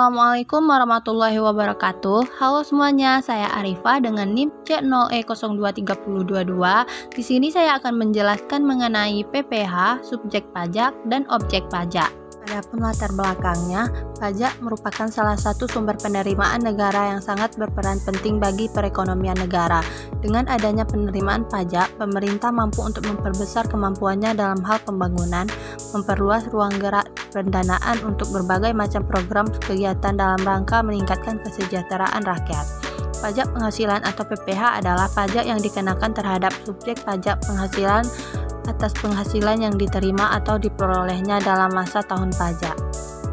Assalamualaikum warahmatullahi wabarakatuh. Halo semuanya, saya Arifah dengan NIM C0E023022. Di sini saya akan menjelaskan mengenai PPh, subjek pajak, dan objek pajak. Adapun latar belakangnya, pajak merupakan salah satu sumber penerimaan negara yang sangat berperan penting bagi perekonomian negara. Dengan adanya penerimaan pajak, pemerintah mampu untuk memperbesar kemampuannya dalam hal pembangunan, memperluas ruang gerak pendanaan untuk berbagai macam program kegiatan dalam rangka meningkatkan kesejahteraan rakyat. Pajak penghasilan atau PPh adalah pajak yang dikenakan terhadap subjek pajak penghasilan atas penghasilan yang diterima atau diperolehnya dalam masa tahun pajak.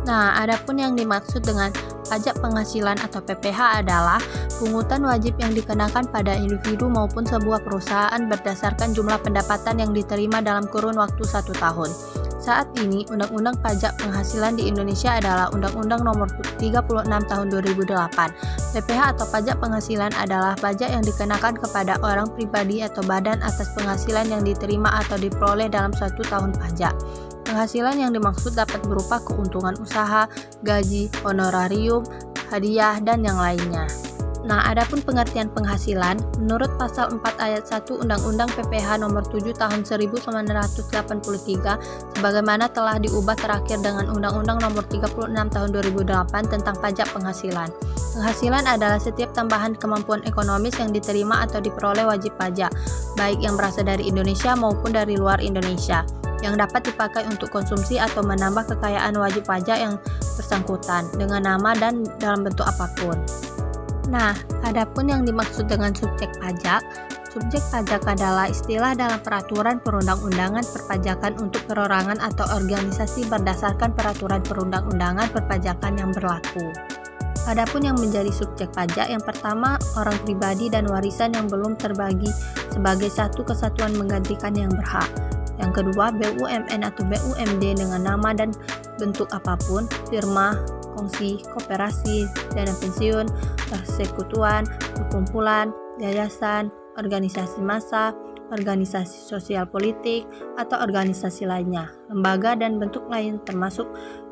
Nah, adapun yang dimaksud dengan pajak penghasilan atau PPh adalah pungutan wajib yang dikenakan pada individu maupun sebuah perusahaan berdasarkan jumlah pendapatan yang diterima dalam kurun waktu 1 tahun. Saat ini, Undang-Undang Pajak Penghasilan di Indonesia adalah Undang-Undang Nomor 36 Tahun 2008. PPh atau pajak penghasilan adalah pajak yang dikenakan kepada orang pribadi atau badan atas penghasilan yang diterima atau diperoleh dalam 1 tahun pajak. Penghasilan yang dimaksud dapat berupa keuntungan usaha, gaji, honorarium, hadiah, dan yang lainnya. Nah, adapun pengertian penghasilan, menurut pasal 4 ayat 1 Undang-Undang PPh Nomor 7 Tahun 1983 sebagaimana telah diubah terakhir dengan Undang-Undang Nomor 36 Tahun 2008 tentang pajak penghasilan. Penghasilan adalah setiap tambahan kemampuan ekonomis yang diterima atau diperoleh wajib pajak, baik yang berasal dari Indonesia maupun dari luar Indonesia, yang dapat dipakai untuk konsumsi atau menambah kekayaan wajib pajak yang bersangkutan dengan nama dan dalam bentuk apapun. Nah, adapun yang dimaksud dengan subjek pajak adalah istilah dalam peraturan perundang-undangan perpajakan untuk perorangan atau organisasi berdasarkan peraturan perundang-undangan perpajakan yang berlaku. Adapun yang menjadi subjek pajak, yang pertama orang pribadi dan warisan yang belum terbagi sebagai satu kesatuan menggantikan yang berhak. Yang kedua, BUMN atau BUMD dengan nama dan bentuk apapun, firma, kongsi, koperasi, dana pensiun, persekutuan, perkumpulan, yayasan, organisasi massa, organisasi sosial politik, atau organisasi lainnya, lembaga dan bentuk lain termasuk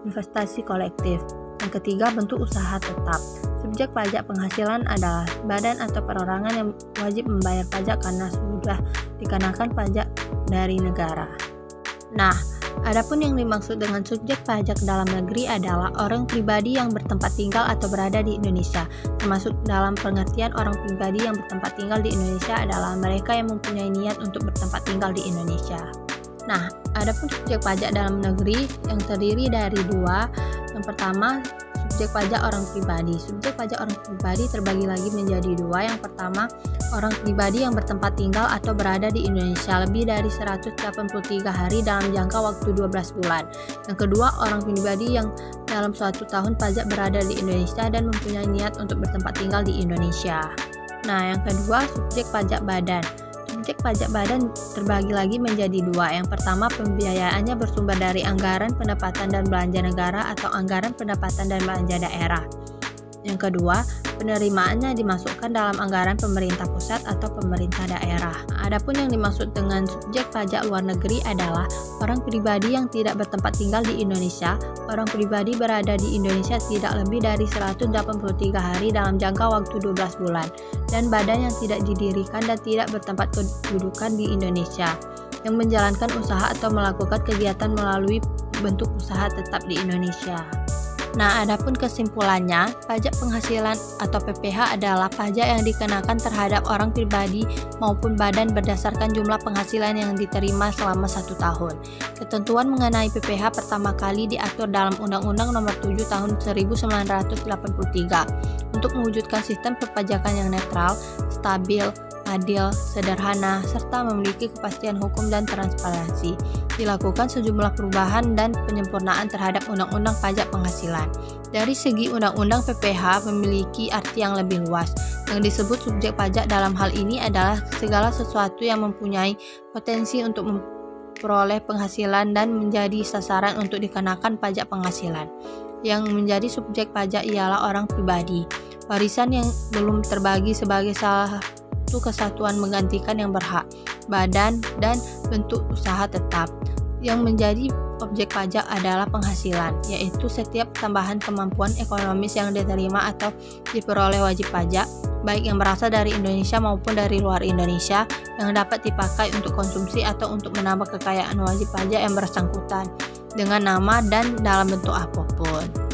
investasi kolektif. Yang ketiga, bentuk usaha tetap. Subjek pajak penghasilan adalah badan atau perorangan yang wajib membayar pajak karena sudah dikenakan pajak dari negara. Nah, adapun yang dimaksud dengan subjek pajak dalam negeri adalah orang pribadi yang bertempat tinggal atau berada di Indonesia. Termasuk dalam pengertian orang pribadi yang bertempat tinggal di Indonesia adalah mereka yang mempunyai niat untuk bertempat tinggal di Indonesia. Nah, adapun subjek pajak dalam negeri yang terdiri dari dua. Yang pertama, subjek pajak orang pribadi. Subjek pajak orang pribadi terbagi lagi menjadi dua. Yang pertama, orang pribadi yang bertempat tinggal atau berada di Indonesia lebih dari 183 hari dalam jangka waktu 12 bulan. Yang kedua, orang pribadi yang dalam suatu tahun pajak berada di Indonesia dan mempunyai niat untuk bertempat tinggal di Indonesia. Nah, yang kedua, subjek pajak badan. Subjek pajak badan terbagi lagi menjadi dua. Yang pertama, pembiayaannya bersumber dari anggaran pendapatan dan belanja negara atau anggaran pendapatan dan belanja daerah. Yang kedua, penerimaannya dimasukkan dalam anggaran pemerintah pusat atau pemerintah daerah. Adapun yang dimaksud dengan subjek pajak luar negeri adalah orang pribadi yang tidak bertempat tinggal di Indonesia. Orang pribadi berada di Indonesia tidak lebih dari 183 hari dalam jangka waktu 12 bulan. Dan badan yang tidak didirikan dan tidak bertempat kedudukan di Indonesia, yang menjalankan usaha atau melakukan kegiatan melalui bentuk usaha tetap di Indonesia. Nah, adapun kesimpulannya, pajak penghasilan atau PPh adalah pajak yang dikenakan terhadap orang pribadi maupun badan berdasarkan jumlah penghasilan yang diterima selama 1 tahun. Ketentuan mengenai PPh pertama kali diatur dalam Undang-Undang Nomor 7 Tahun 1983 untuk mewujudkan sistem perpajakan yang netral, stabil, adil, sederhana, serta memiliki kepastian hukum dan transparansi. Dilakukan sejumlah perubahan dan penyempurnaan terhadap Undang-Undang Pajak Penghasilan. Dari segi Undang-Undang PPh memiliki arti yang lebih luas. Yang disebut subjek pajak dalam hal ini adalah segala sesuatu yang mempunyai potensi untuk memperoleh penghasilan dan menjadi sasaran untuk dikenakan pajak penghasilan. Yang menjadi subjek pajak ialah orang pribadi, warisan yang belum terbagi sebagai salah satu kesatuan menggantikan yang berhak, badan, dan bentuk usaha tetap. Yang menjadi objek pajak adalah penghasilan, yaitu setiap tambahan kemampuan ekonomis yang diterima atau diperoleh wajib pajak, baik yang berasal dari Indonesia maupun dari luar Indonesia, yang dapat dipakai untuk konsumsi atau untuk menambah kekayaan wajib pajak yang bersangkutan, dengan nama dan dalam bentuk apapun.